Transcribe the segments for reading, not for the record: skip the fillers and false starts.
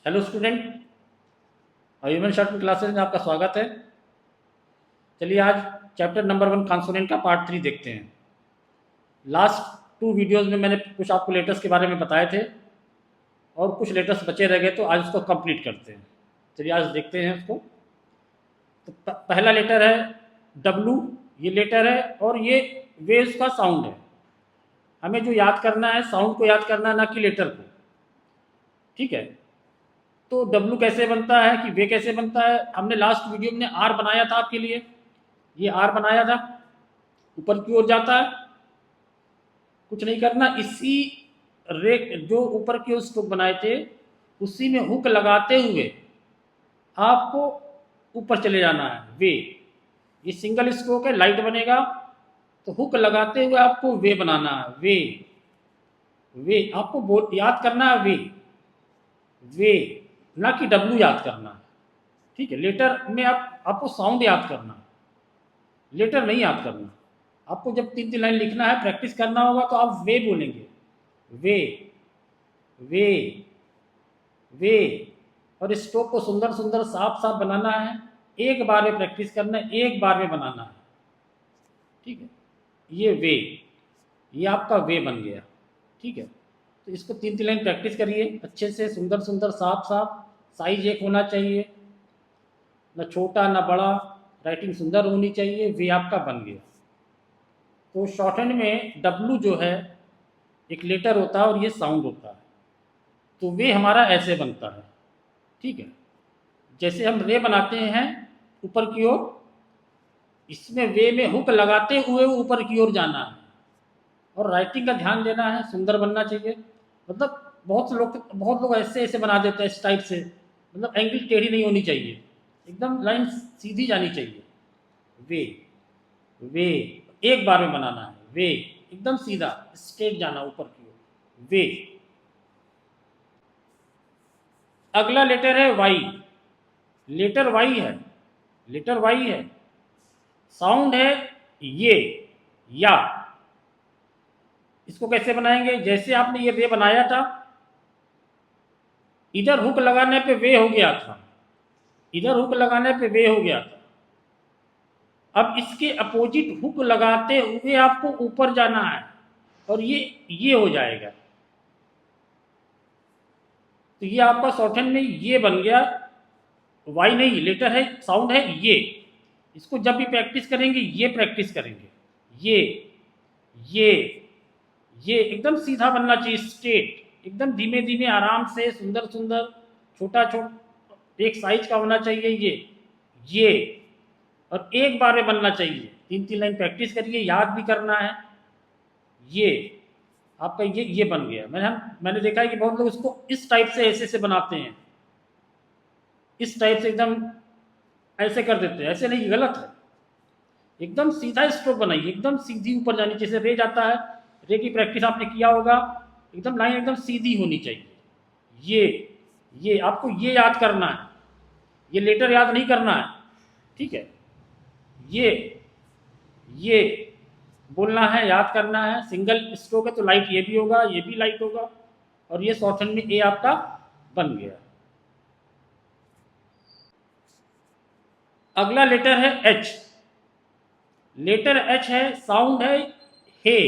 Hello student, human short classes में आपका स्वागत है। चलिए आज चैप्टर नंबर 1 कॉन्सोनेंट का पार्ट 3 देखते हैं। लास्ट 2 वीडियोस में मैंने कुछ आपको लेटर्स के बारे में बताए थे और कुछ लेटर्स बचे रह गए, तो आज उसको कंप्लीट करते हैं। चलिए आज देखते हैं उसको। तो पहला लेटर है डब्लू। ये लेटर है और ये वेव्स का साउंड है। हमें जो याद करना है, साउंड को याद करना है, ना कि लेटर को। ठीक है। तो डब्लू कैसे बनता है कि वे कैसे बनता है, हमने लास्ट वीडियो में आर बनाया था आपके लिए। ये आर बनाया था, ऊपर की ओर जाता है। कुछ नहीं करना, इसी रे जो ऊपर की ओर स्ट्रोक बनाए थे उसी में हुक लगाते हुए आपको ऊपर चले जाना है। वे, ये सिंगल स्ट्रोक है, लाइट बनेगा। तो हुक लगाते हुए आपको वे बनाना है। वे वे आपको याद करना है। वे वे, ना कि डब्लू याद करना है। ठीक है। लेटर में आपको साउंड याद करना है, लेटर नहीं याद करना। आपको जब 3-3 लाइन लिखना है, प्रैक्टिस करना होगा, तो आप वे बोलेंगे। वे वे वे। और स्ट्रोक को सुंदर सुंदर साफ साफ बनाना है। एक बार में प्रैक्टिस करना है, एक बार में बनाना है। ठीक है। ये वे, ये आपका वे बन गया। ठीक है। तो इसको 3-3 लाइन प्रैक्टिस करिए अच्छे से, सुंदर सुंदर साफ साफ। साइज एक होना चाहिए, न छोटा न बड़ा। राइटिंग सुंदर होनी चाहिए। वे आपका बन गया। तो शॉर्ट हैंड में डब्लू जो है एक लेटर होता है और ये साउंड होता है। तो वे हमारा ऐसे बनता है। ठीक है। जैसे हम रे बनाते हैं ऊपर की ओर, इसमें वे में हुक लगाते हुए ऊपर की ओर जाना है। और राइटिंग का ध्यान देना है, सुंदर बनना चाहिए। मतलब बहुत लोग ऐसे ऐसे बना देते हैं इस टाइप से। मतलब एंगल टेढ़ी नहीं होनी चाहिए, एकदम लाइन सीधी जानी चाहिए। वे वे, एक बार में बनाना है। वे एकदम सीधा स्ट्रेट जाना ऊपर की ओर। वे। अगला लेटर है वाई। लेटर वाई है, लेटर वाई है। साउंड है ये, या। इसको कैसे बनाएंगे, जैसे आपने ये वे बनाया था, इधर हुक लगाने पे वे हो गया था, इधर हुक लगाने पे वे हो गया था। अब इसके अपोजिट हुक लगाते हुए आपको ऊपर जाना है और ये हो जाएगा। तो ये आपका शॉर्टहैंड में ये बन गया। वाई नहीं, लेटर है, साउंड है ये। इसको जब भी प्रैक्टिस करेंगे ये प्रैक्टिस करेंगे। ये ये ये एकदम सीधा बनना चाहिए, स्ट्रेट, एकदम धीमे धीमे आराम से, सुंदर सुंदर, छोटा छोटा एक साइज का होना चाहिए। ये और एक बार में बनना चाहिए। 3-3 लाइन प्रैक्टिस करिए, याद भी करना है। ये आपका ये बन गया। मैंने देखा है कि बहुत लोग इसको इस टाइप से ऐसे से बनाते हैं, इस टाइप से एकदम ऐसे कर देते हैं। ऐसे नहीं, गलत है। एकदम सीधा स्ट्रोक बनाइए, एकदम सीधी ऊपर जानी। जैसे रे जाता है, रे की प्रैक्टिस आपने किया होगा, एकदम लाइन एकदम सीधी होनी चाहिए। ये आपको ये याद करना है, ये लेटर याद नहीं करना है। ठीक है। ये बोलना है, याद करना है। सिंगल स्ट्रोक है तो लाइट ये भी होगा, ये भी लाइट होगा। और ये शॉर्टहैंड में ए आपका बन गया। अगला लेटर है एच। लेटर एच है, साउंड है हे।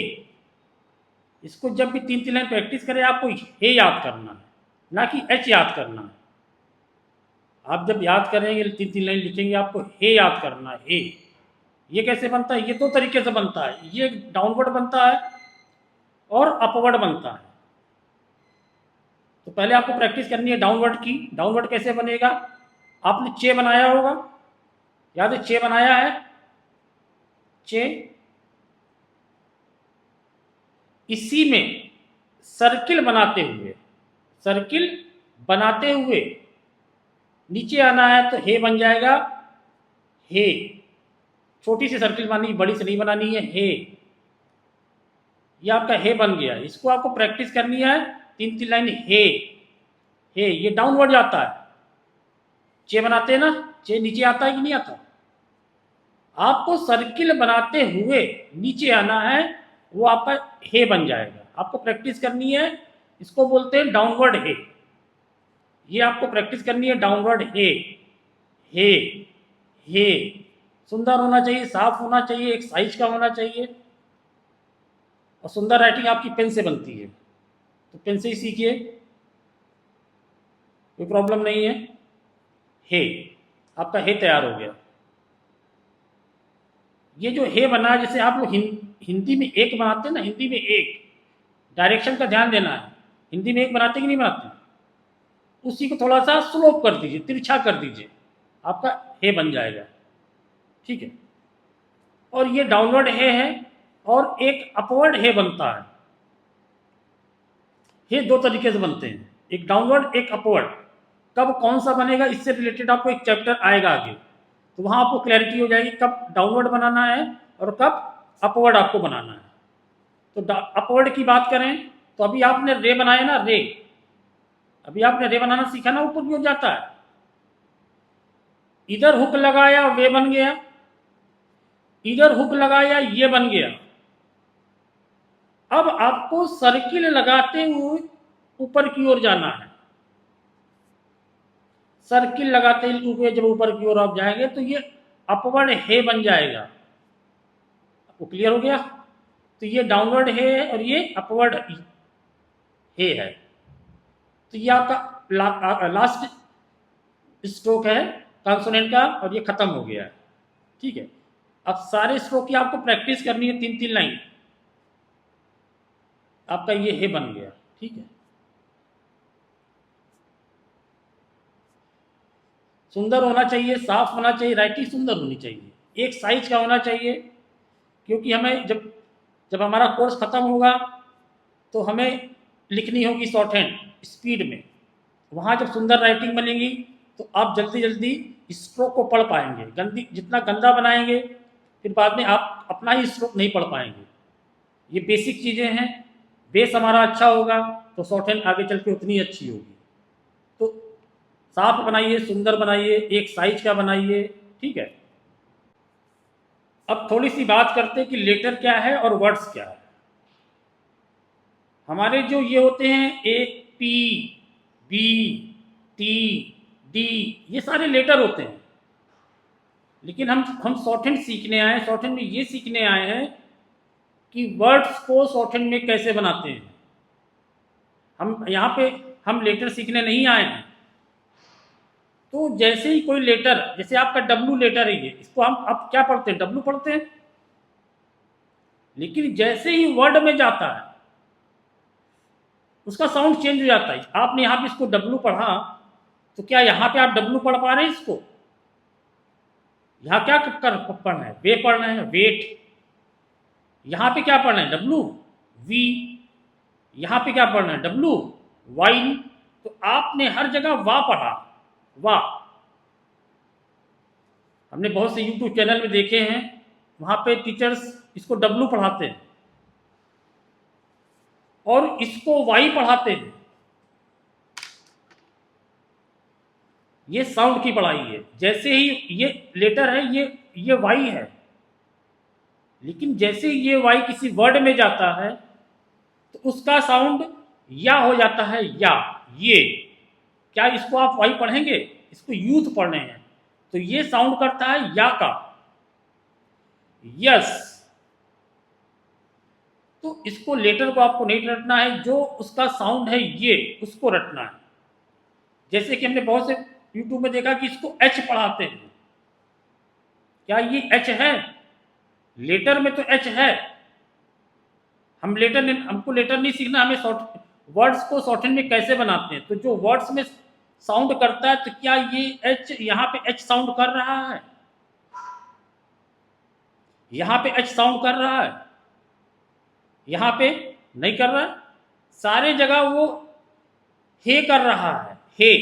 इसको जब भी 3-3 लाइन प्रैक्टिस करें, आपको हे याद करना है, ना कि एच याद करना है। आप जब याद करेंगे 3-3 लाइन लिखेंगे, आपको हे याद करना है। हे, ये कैसे बनता है, ये 2 तरीके से बनता है। ये डाउनवर्ड बनता है और अपवर्ड बनता है। तो पहले आपको प्रैक्टिस करनी है डाउनवर्ड की। डाउनवर्ड कैसे बनेगा, आपने चे बनाया होगा, याद है चे बनाया है, चे। इसी में सर्किल बनाते हुए, सर्किल बनाते हुए नीचे आना है, तो हे बन जाएगा। हे, छोटी सी सर्किल बनानी, बड़ी से नहीं बनानी है। हे, ये आपका हे बन गया। इसको आपको प्रैक्टिस करनी है 3-3 लाइन। हे, ये डाउनवर्ड जाता है। चे बनाते हैं ना, चे नीचे आता है कि नहीं आता। आपको सर्किल बनाते हुए नीचे आना है, वो आपका हे बन जाएगा। आपको प्रैक्टिस करनी है, इसको बोलते हैं डाउनवर्ड हे। ये आपको प्रैक्टिस करनी है। डाउनवर्ड हे, हे, हे सुंदर होना चाहिए, साफ होना चाहिए, एक साइज का होना चाहिए। और सुंदर राइटिंग आपकी पेन से बनती है, तो पेन से ही सीखिए, कोई प्रॉब्लम नहीं है। हे, आपका हे तैयार हो गया। ये जो हे बना है, जैसे आप लोग हिंदी में एक बनाते हैं ना, हिंदी में एक, डायरेक्शन का ध्यान देना है। हिंदी में एक बनाते कि नहीं बनाते, उसी को थोड़ा सा स्लोप कर दीजिए, तिरछा कर दीजिए, आपका हे बन जाएगा। ठीक है। और ये डाउनवर्ड हे है, और एक अपवर्ड हे बनता है। हे दो तरीके से बनते हैं, एक डाउनवर्ड एक अपवर्ड। कब कौन सा बनेगा, इससे रिलेटेड आपको एक चैप्टर आएगा आगे, तो वहां आपको क्लैरिटी हो जाएगी कब डाउनवर्ड बनाना है और कब अपवर्ड आपको बनाना है। तो अपवर्ड की बात करें तो अभी आपने रे बनाया ना, रे, अभी आपने रे बनाना सीखा ना, ऊपर भी हो जाता है। इधर हुक लगाया वे बन गया, इधर हुक लगाया ये बन गया। अब आपको सर्किल लगाते हुए ऊपर की ओर जाना है। सर्किल लगाते हुए जब ऊपर की ओर आप जाएंगे तो ये अपवर्ड हे बन जाएगा। आपको क्लियर हो गया। तो ये डाउनवर्ड हे है और ये अपवर्ड हे है। तो ये आपका लास्ट स्ट्रोक है कॉन्सोनेंट का, और ये खत्म हो गया है। ठीक है। अब सारे स्ट्रोक की आपको प्रैक्टिस करनी है, 3-3 लाइन। आपका ये हे बन गया। ठीक है। सुंदर होना चाहिए, साफ होना चाहिए, राइटिंग सुंदर होनी चाहिए, एक साइज का होना चाहिए। क्योंकि हमें जब जब हमारा कोर्स खत्म होगा तो हमें लिखनी होगी शॉर्ट हैंड स्पीड में। वहाँ जब सुंदर राइटिंग बनेगी तो आप जल्दी जल्दी स्ट्रोक को पढ़ पाएंगे। जितना गंदा बनाएंगे फिर बाद में आप अपना ही स्ट्रोक नहीं पढ़ पाएंगे। ये बेसिक चीज़ें हैं। बेस हमारा अच्छा होगा तो शॉर्ट हैंड आगे चल के उतनी अच्छी होगी। तो साफ बनाइए, सुंदर बनाइए, एक साइज का बनाइए। ठीक है। अब थोड़ी सी बात करते हैं कि लेटर क्या है और वर्ड्स क्या है। हमारे जो ये होते हैं ए, पी, बी, टी, डी, ये सारे लेटर होते हैं। लेकिन हम शॉर्ट हैंड सीखने आए हैं। शॉर्ट हैंड में ये सीखने आए हैं कि वर्ड्स को शॉर्ट हैंड में कैसे बनाते हैं। हम यहाँ पे हम लेटर सीखने नहीं आए हैं। तो जैसे ही कोई लेटर, जैसे आपका डब्लू लेटर है, ये इसको हम अब क्या पढ़ते हैं, डब्लू पढ़ते हैं। लेकिन जैसे ही वर्ड में जाता है उसका साउंड चेंज हो जाता है। आपने यहाँ पे इसको डब्लू पढ़ा तो क्या यहाँ पे आप डब्लू पढ़ पा रहे हैं इसको? यहाँ क्या पढ़ना है, वे पढ़ना है, वेट। यहाँ पे क्या पढ़ना है, डब्लू, वी। यहाँ पे क्या पढ़ना है, डब्लू, वाइन। तो आपने हर जगह वाह पढ़ा, वाह। हमने बहुत से यूट्यूब चैनल में देखे हैं, वहाँ पे टीचर्स इसको डब्लू पढ़ाते हैं और इसको वाई पढ़ाते हैं। ये साउंड की पढ़ाई है। जैसे ही ये लेटर है, ये वाई है, लेकिन जैसे ही ये वाई किसी वर्ड में जाता है तो उसका साउंड या हो जाता है, या, ये। क्या इसको आप वाई पढ़ेंगे? इसको यूथ पढ़ रहे हैं तो ये साउंड करता है या का, यस। तो इसको लेटर को आपको नहीं रटना है, जो उसका साउंड है ये उसको रटना है। जैसे कि हमने बहुत से यूट्यूब में देखा कि इसको एच पढ़ाते हैं। क्या ये एच है? लेटर में तो एच है। हमको लेटर नहीं सीखना, हमें शॉर्ट वर्ड्स को शॉर्टहैंड में कैसे बनाते हैं। तो जो वर्ड्स में साउंड करता है, तो क्या ये एच, यहाँ पे एच साउंड कर रहा है, यहाँ पे एच साउंड कर रहा है, यहाँ पे नहीं कर रहा है। सारे जगह वो हे कर रहा है, हे,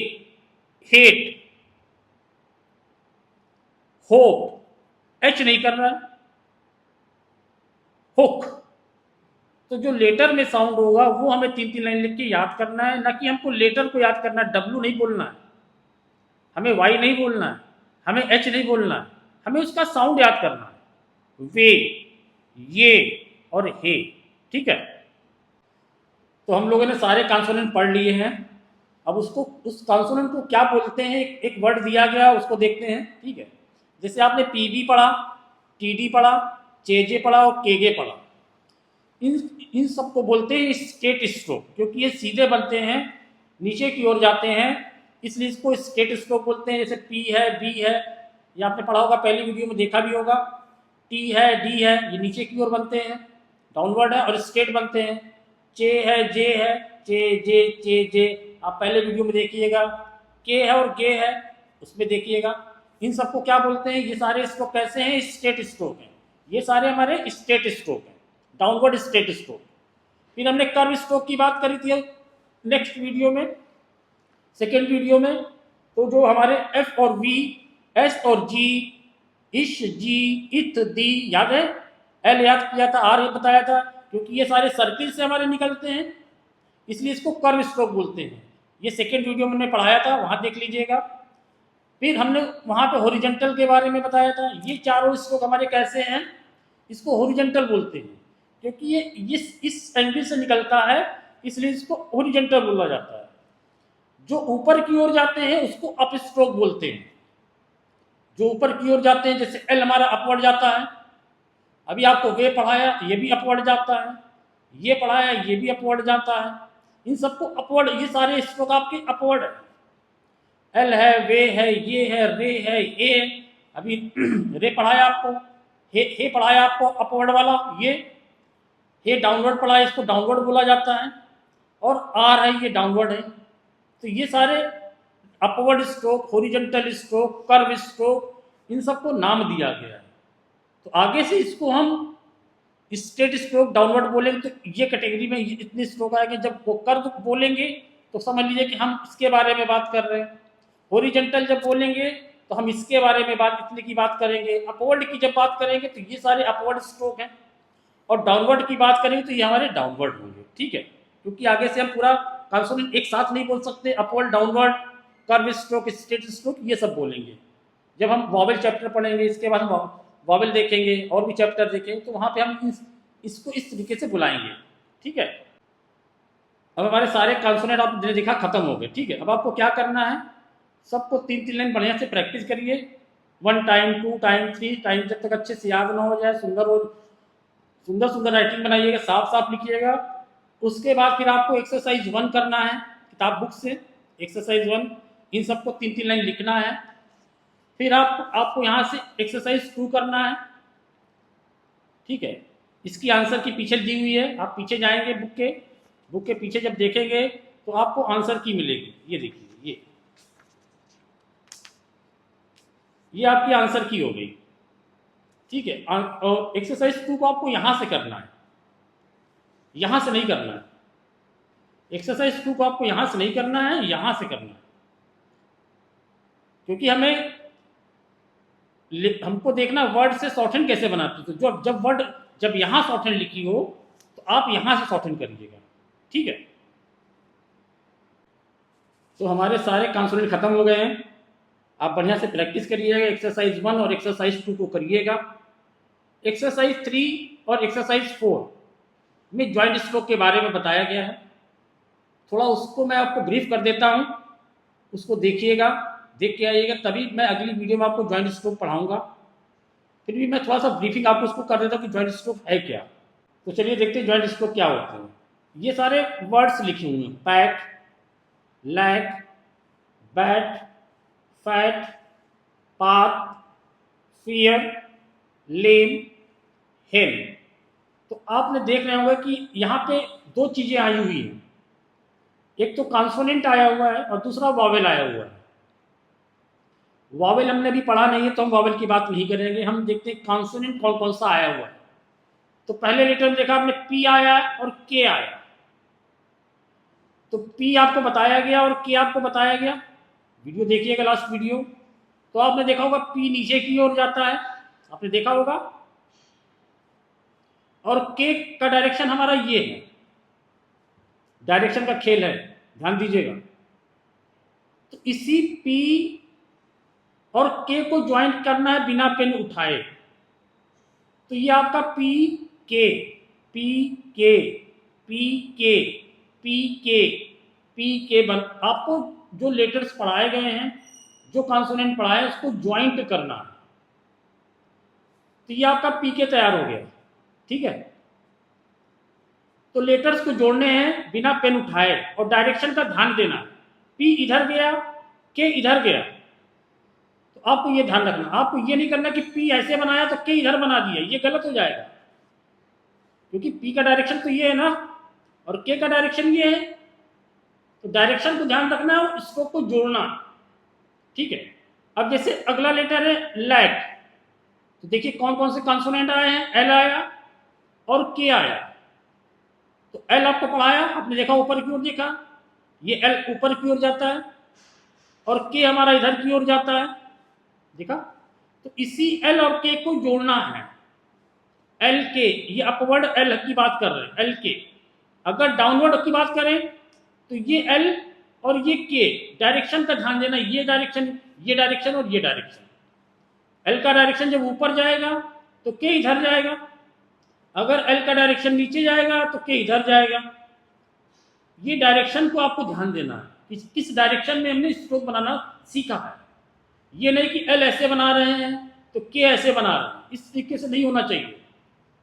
हेट, होप। एच नहीं कर रहा है, हुक। तो जो लेटर में साउंड होगा वो हमें 3-3 लाइन लिख के याद करना है, ना कि हमको लेटर को याद करना है। डब्लू नहीं बोलना है, हमें वाई नहीं बोलना है, हमें एच नहीं बोलना है, हमें उसका साउंड याद करना है। वे, ये और हे। ठीक है। तो हम लोगों ने सारे कॉन्सोनेंट पढ़ लिए हैं। अब उसको उस कॉन्सोनेंट को क्या बोलते हैं, एक वर्ड दिया गया उसको देखते हैं। ठीक है, जैसे आपने पीबी पढ़ा, टीडी पढ़ा, जेजे पढ़ा और केगे पढ़ा, इन इन सबको बोलते हैं स्टेट स्ट्रोक, क्योंकि ये सीधे बनते हैं, नीचे की ओर जाते हैं, इसलिए इसको स्टेट स्ट्रोक बोलते हैं। जैसे पी है, बी है, ये आपने पढ़ा होगा, पहली वीडियो में देखा भी होगा। टी है, डी है, ये नीचे की ओर बनते हैं, डाउनवर्ड है, और स्टेट बनते हैं। चे है, जे है, चे जे चे जे, आप पहले वीडियो में देखिएगा। के है और गे है, उसमें देखिएगा। इन सबको क्या बोलते हैं, ये सारे स्ट्रोक कैसे हैं, स्टेट स्ट्रोक हैं। ये सारे हमारे स्टेट स्ट्रोक हैं, डाउनवर्ड स्टेट स्ट्रोक। फिर हमने कर्व स्ट्रोक की बात करी थी नेक्स्ट वीडियो में, सेकेंड वीडियो में। तो जो हमारे एफ और वी, एस और जी, इश, जी, इथ, दी याद है, एल याद किया था, आर ये बताया था, क्योंकि ये सारे सर्किल से हमारे निकलते हैं, इसलिए इसको कर्व स्ट्रोक बोलते हैं। ये सेकेंड वीडियो में पढ़ाया था, वहां देख लीजिएगा। फिर हमने वहां पे हॉरिजॉन्टल के बारे में बताया था। ये चारों स्ट्रोक हमारे कैसे हैं, इसको हॉरिजॉन्टल बोलते हैं, क्योंकि ये इस एंगल से निकलता है, इसलिए इसको हॉरिजॉन्टल बोला जाता है। जो ऊपर की ओर जाते हैं उसको अप स्ट्रोक बोलते हैं। जो ऊपर की ओर जाते हैं, जैसे एल हमारा अपवर्ड जाता है, अभी आपको वे पढ़ाया, ये भी अपवर्ड जाता है, ये पढ़ाया, ये भी अपवर्ड जाता है। इन सबको अपवर्ड, ये सारे स्ट्रोक आपके अपवर्ड है। एल है, वे है, ये है, रे है, ए, अभी रे पढ़ाया आपको, हे पढ़ाया आपको अपवर्ड वाला, ये डाउनवर्ड पढ़ाया, इसको डाउनवर्ड बोला जाता है। और आर है, ये डाउनवर्ड है। तो ये सारे upward stroke, horizontal stroke, curve stroke, इन सबको नाम दिया गया है। तो आगे से इसको हम स्ट्रेट स्ट्रोक, डाउनवर्ड बोलेंगे तो ये कैटेगरी में इतने स्ट्रोक आएंगे। जब वो कर्व बोलेंगे तो समझ लीजिए कि हम इसके बारे में बात कर रहे हैं। हॉरिजॉन्टल जब बोलेंगे तो हम इसके बारे में इतने की बात करेंगे। अपवर्ड की जब बात करेंगे तो ये सारे अपवर्ड स्ट्रोक हैं, और डाउनवर्ड की बात करेंगे तो ये हमारे डाउनवर्ड होंगे। ठीक है, क्योंकि आगे से हम पूरा कॉन्सोनेंट एक साथ नहीं बोल सकते, upward, downward, curve stroke, straight stroke, ये सब बोलेंगे। जब हम वॉवेल चैप्टर पढ़ेंगे, इसके बाद हम वॉवेल देखेंगे और भी चैप्टर देखेंगे, तो वहाँ पे हम इसको इस तरीके से बुलाएंगे। ठीक है, अब हमारे सारे कॉन्सोनेंट आपने देखा खत्म हो गए। ठीक है, अब आपको क्या करना है, सबको 3-3 लाइन बढ़िया से प्रैक्टिस करिए, 1 टाइम, 2 टाइम, 3 टाइम, जब तक अच्छे से याद ना हो जाए। सुंदर सुंदर राइटिंग बनाइएगा, साफ साफ लिखिएगा। उसके बाद फिर आपको एक्सरसाइज 1 करना है किताब बुक से, एक्सरसाइज 1, इन सबको 3-3 लाइन लिखना है। फिर आपको यहाँ से एक्सरसाइज 2 करना है। ठीक है, इसकी आंसर की पीछे दी हुई है, आप पीछे जाएंगे बुक के पीछे, जब देखेंगे तो आपको आंसर की मिलेगी। ये देखिए, ये आपकी आंसर की हो गई। ठीक है, और एक्सरसाइज 2 को आपको यहां से करना है, यहां से नहीं करना है। एक्सरसाइज 2 को आपको यहां से नहीं करना है, यहां से करना है, क्योंकि हमको देखना वर्ड से शॉर्टहैंड कैसे बनाते हो। जब यहां शॉर्टहैंड लिखी हो तो आप यहां से शॉर्टहैंड करिएगा। ठीक है, तो हमारे सारे कॉन्सोनेंट खत्म हो गए हैं। आप बढ़िया से प्रैक्टिस करिएगा, एक्सरसाइज 1 और एक्सरसाइज 2 को करिएगा। एक्सरसाइज 3 और एक्सरसाइज 4 में जॉइंट स्ट्रोक के बारे में बताया गया है। थोड़ा उसको मैं आपको ब्रीफ कर देता हूं, उसको देखिएगा, देख के आइएगा, तभी मैं अगली वीडियो में आपको जॉइंट स्ट्रोक पढ़ाऊंगा। फिर भी मैं थोड़ा सा ब्रीफिंग आपको उसको कर देता हूँ कि जॉइंट स्ट्रोक है क्या। तो चलिए देखते हैं जॉइंट स्ट्रोक क्या होते हैं। ये सारे वर्ड्स लिखे हुए हैं, pat, lag, bat, fat, path, fear, lame, hem. तो आपने देख रहे होंगे कि यहाँ पे 2 चीजें आई हुई हैं, एक तो कॉन्सोनेंट आया हुआ है और दूसरा वॉवेल आया हुआ है। वॉवेल हमने अभी पढ़ा नहीं है तो हम वॉवेल की बात नहीं करेंगे, हम देखते हैं कॉन्सोनेंट कौन कौन सा आया हुआ है। तो पहले लेटर में देखा आपने पी आया और के आया। तो पी आपको बताया गया और के आपको बताया गया, वीडियो देखिएगा लास्ट वीडियो। तो आपने देखा होगा पी नीचे की ओर जाता है, आपने देखा होगा, और के का डायरेक्शन हमारा ये है, डायरेक्शन का खेल है, ध्यान दीजिएगा। तो इसी पी और के को ज्वाइंट करना है बिना पेन उठाए। तो ये आपका पी के, पी के, पी के, पी के, पी के बन, आपको जो लेटर्स पढ़ाए गए हैं, जो कॉन्सोनेंट पढ़ाए हैं, उसको ज्वाइंट करना है। तो ये आपका पी के तैयार हो गया, ठीक है। तो लेटर्स को जोड़ने हैं बिना पेन उठाए और डायरेक्शन का ध्यान देना है। पी इधर गया, के इधर गया, तो आपको ये ध्यान रखना। आपको ये नहीं करना कि पी ऐसे बनाया तो के इधर बना दिया, ये गलत हो जाएगा, क्योंकि पी का डायरेक्शन तो ये है ना और के का डायरेक्शन ये है। तो डायरेक्शन को ध्यान रखना है और स्ट्रोक को जोड़ना, ठीक है। अब जैसे अगला लेटर है लैट, तो देखिए कौन कौन से कॉन्सोनेंट आए हैं। एल आया और के आया। तो एल आपको पढ़ाया, आपने देखा ऊपर की ओर देखा, ये एल ऊपर की ओर जाता है और के हमारा इधर की ओर जाता है, देखा। तो इसी एल और के को जोड़ना है। एल के, ये अपवर्ड एल की बात कर रहे हैं, एल के। अगर डाउनवर्ड की बात करें तो ये एल और ये के, डायरेक्शन का ध्यान देना, ये डायरेक्शन, ये डायरेक्शन और ये डायरेक्शन। एल का डायरेक्शन जब ऊपर जाएगा तो के इधर जाएगा, अगर एल का डायरेक्शन नीचे जाएगा तो के इधर जाएगा। ये डायरेक्शन को आपको ध्यान देना है, किस डायरेक्शन में हमने स्ट्रोक बनाना सीखा है। ये नहीं कि एल ऐसे बना रहे हैं तो के ऐसे बना रहे हैं, इस तरीके से नहीं होना चाहिए,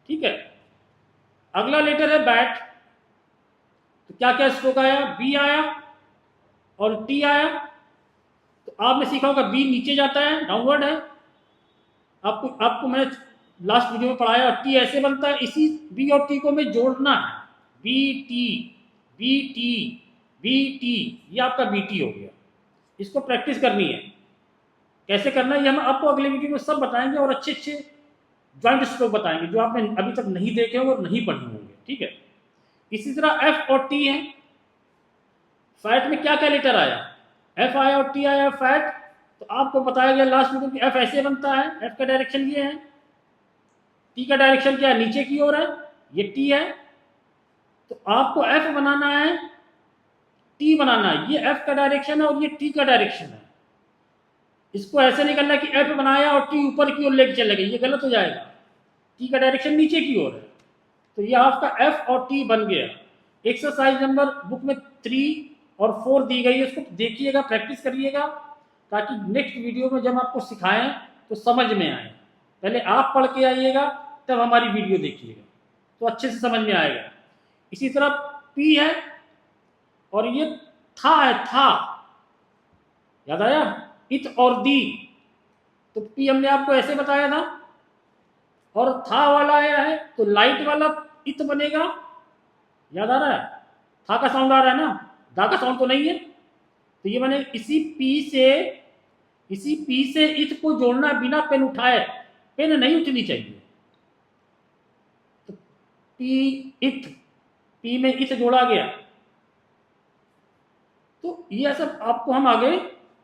ठीक है। अगला लेटर है बैट, तो क्या क्या स्ट्रोक आया, बी आया और टी आया। तो आपने सीखा होगा बी नीचे जाता है, डाउनवर्ड है। आपको मैंने लास्ट वीडियो में पढ़ाया, टी ऐसे बनता है, इसी बी और टी को हमें जोड़ना है। B T, B T, B T, ये आपका बी टी हो गया। इसको प्रैक्टिस करनी है, कैसे करना है ये हम आपको अगले वीडियो में सब बताएंगे और अच्छे अच्छे ज्वाइंट स्ट्रोक बताएंगे जो आपने अभी तक नहीं देखे होंगे और नहीं पढ़े होंगे, ठीक है। इसी तरह एफ और टी है। फैट में क्या क्या लेटर आया, एफ आया और टी आया। फैट तो आपको बताया गया लास्ट वीडियो में, एफ ऐसे बनता है, एफ का डायरेक्शन ये है, टी का डायरेक्शन क्या है, नीचे की ओर है, ये टी है। तो आपको एफ बनाना है, टी बनाना है, ये एफ का डायरेक्शन है और ये टी का डायरेक्शन है। इसको ऐसे नहीं करना कि एफ बनाया और टी ऊपर की ओर लेके चले गए, ये गलत हो जाएगा। टी का डायरेक्शन नीचे की ओर है, तो ये आपका एफ और टी बन गया। एक्सरसाइज नंबर बुक में 3 और 4 दी गई है, उसको देखिएगा, प्रैक्टिस करिएगा, ताकि नेक्स्ट वीडियो में जब आपको सिखाएं तो समझ में आए। पहले आप पढ़ के आइएगा, तब हमारी वीडियो देखिएगा, तो अच्छे से समझ में आएगा। इसी तरह पी है और ये था है, था, याद आया, इत और दी। तो पी हमने आपको ऐसे बताया था, और था वाला आया है तो लाइट वाला इत बनेगा, याद आ रहा है, था का साउंड आ रहा है ना, दा का साउंड तो नहीं है। तो ये बने इसी पी से इत को जोड़ना बिना पेन उठाए, पेन नहीं उठनी चाहिए। तो पी इत, पी में इत जोड़ा गया। तो ये सब आपको हम आगे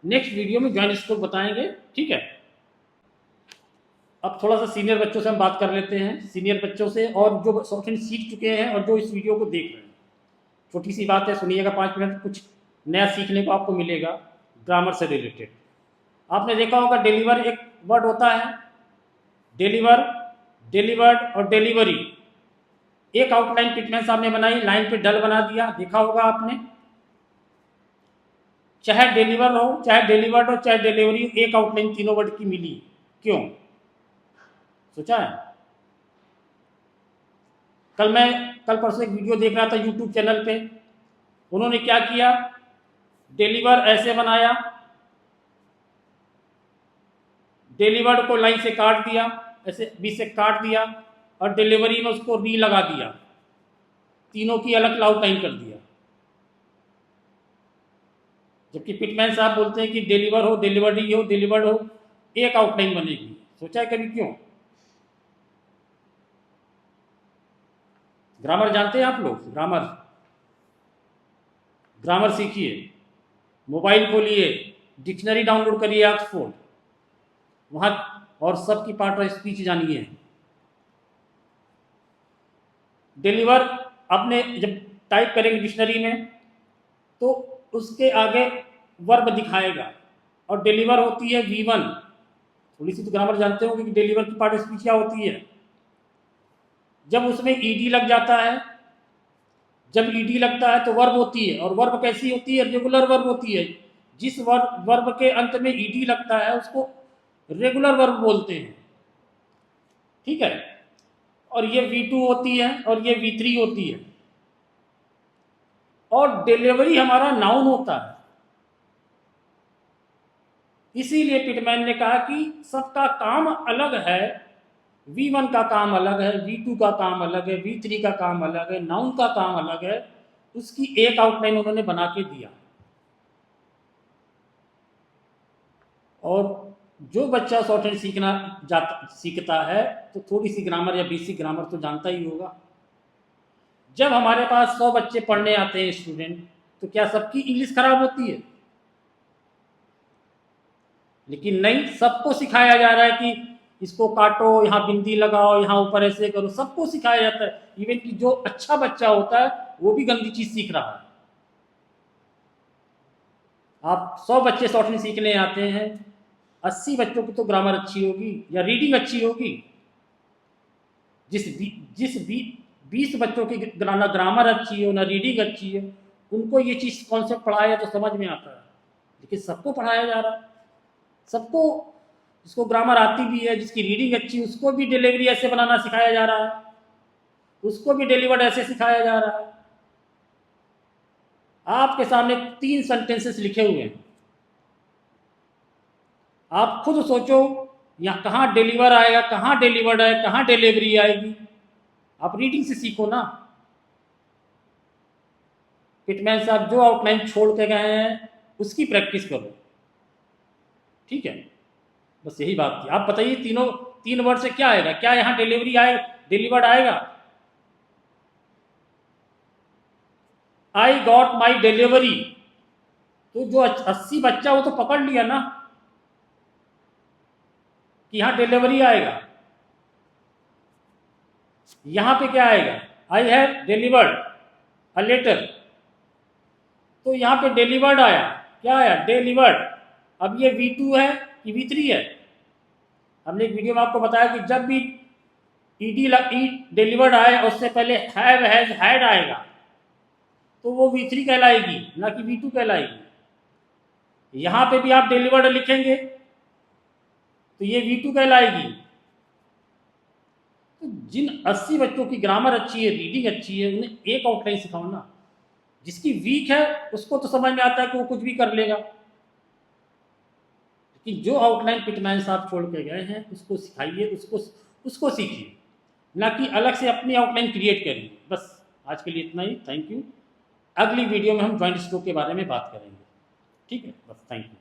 नेक्स्ट वीडियो में ज्वाइंट स्ट्रोक बताएंगे, ठीक है। अब थोड़ा सा सीनियर बच्चों से हम बात कर लेते हैं, सीनियर बच्चों से, और जो शौकीन सीख चुके हैं और जो इस वीडियो को देख रहे हैं। छोटी सी बात है, सुनिएगा, 5 मिनट, कुछ नया सीखने को आपको मिलेगा ग्रामर से रिलेटेड। आपने देखा होगा डिलीवर एक वर्ड होता है, डिलीवर, डिलीवर्ड और डिलीवरी। एक आउटलाइन पिटमैन साहब ने बनाई, लाइन पे डल बना दिया, देखा होगा आपने। चाहे डिलीवर हो, चाहे डिलीवर्ड हो, चाहे डिलीवरी, एक आउटलाइन तीनों वर्ड की मिली। क्यों, सोचा है? कल परसों एक वीडियो देख रहा था यूट्यूब चैनल पे, उन्होंने क्या किया, डिलीवर ऐसे बनाया, डिलीवर्ड को लाइन से काट दिया, ऐसे बीच से काट दिया, और डिलीवरी में उसको री लगा दिया, तीनों की अलग आउटलाइन कर दिया। जबकि पिटमैन साहब बोलते हैं कि डिलीवर हो, डिलीवरी हो, डिलीवर्ड हो, एक आउटलाइन बनेगी। सोचा है कभी क्यों? ग्रामर जानते हैं आप लोग? ग्रामर सीखिए, मोबाइल खोलिए, डिक्शनरी डाउनलोड करिए ऑक्सफोर्ड, वहां और सबकी पार्ट ऑफ स्पीच जानिए। डिलीवर आपने जब टाइप करेंगे डिक्शनरी में तो उसके आगे वर्ब दिखाएगा, और डिलीवर होती है V1। थोड़ी सी तो ग्रामर जानते होंगे कि डिलीवर की पार्ट ऑफ स्पीच क्या होती है। जब उसमें ईडी लग जाता है जब ईडी लगता है तो वर्ब होती है, और वर्ब कैसी होती है? रेगुलर वर्ब होती है। जिस वर्ब के अंत में ईडी लगता है उसको रेगुलर वर्ब बोलते हैं, ठीक है। और ये V2 होती है और ये V3 होती है। और डिलीवरी हमारा नाउन होता है। इसीलिए पिटमैन ने कहा कि सबका काम अलग है। V1 का काम अलग है, V2 का काम अलग है, V3 का काम अलग है, नाउन का काम अलग है। उसकी एक आउटलाइन उन्होंने बना के दिया। और जो बच्चा शॉर्टहैंड सीखता है तो थोड़ी सी ग्रामर या बेसिक ग्रामर तो जानता ही होगा। जब हमारे पास 100 बच्चे पढ़ने आते हैं स्टूडेंट, तो क्या सबकी इंग्लिश खराब होती है? लेकिन नहीं, सबको सिखाया जा रहा है कि इसको काटो, यहाँ बिंदी लगाओ, यहाँ ऊपर ऐसे करो, सबको सिखाया जाता है। इवन कि जो अच्छा बच्चा होता है वो भी गंदी चीज सीख रहा है। आप 100 बच्चे शॉर्टहैंड सीखने आते हैं, 80 बच्चों की तो ग्रामर अच्छी होगी या रीडिंग अच्छी होगी। जिस 20 बच्चों की ना ग्रामर अच्छी हो ना रीडिंग अच्छी है, उनको ये चीज कॉन्सेप्ट पढ़ाया तो समझ में आता है। लेकिन सबको पढ़ाया जा रहा है, सबको, जिसको ग्रामर आती भी है, जिसकी रीडिंग अच्छी, उसको भी डिलीवरी ऐसे बनाना सिखाया जा रहा है, उसको भी डिलीवर्ड ऐसे सिखाया जा रहा है। आपके सामने 3 सेंटेंसेस लिखे हुए हैं, आप खुद सोचो यहाँ कहाँ डिलीवर आएगा, कहाँ डिलीवर्ड है, कहाँ डिलीवरी आएगी। आप रीडिंग से सीखो ना। पिटमैन साहब जो आउटलाइन छोड़ के गए हैं उसकी प्रैक्टिस करो, ठीक है। बस यही बात थी। आप बताइए 3 वर्ड से क्या आएगा? क्या यहाँ डिलीवरी आएगा, डिलीवर्ड आएगा? आई गॉट माई डिलीवरी, तो जो 80 बच्चा वो तो पकड़ लिया ना कि यहाँ डिलीवरी आएगा। यहां पे क्या आएगा? I have delivered a letter, तो यहाँ पे डिलीवर्ड आया। क्या आया? डिलीवर्ड। अब ये V2 है कि V3 है? हमने एक वीडियो में आपको बताया कि जब भी ई डिलीवर्ड आए उससे पहले हैव हैज हैड आएगा तो वो V3 कहलाएगी, ना कि V2 कहलाएगी। यहां पे भी आप डिलीवर्ड लिखेंगे तो ये V2 कहलाएगी। तो जिन 80 बच्चों की ग्रामर अच्छी है, रीडिंग अच्छी है, उन्हें एक आउटलाइन सिखाओ ना। जिसकी वीक है उसको तो समझ में आता है कि वो कुछ भी कर लेगा, लेकिन जो आउटलाइन पिटमैन साहब छोड़ के गए हैं उसको सिखाइए, उसको सीखिए, ना कि अलग से अपनी आउटलाइन क्रिएट करिए। बस आज के लिए इतना ही। Thank you. अगली वीडियो में हम जॉइंट स्ट्रोक के बारे में बात करेंगे, ठीक है। बस थैंक यू।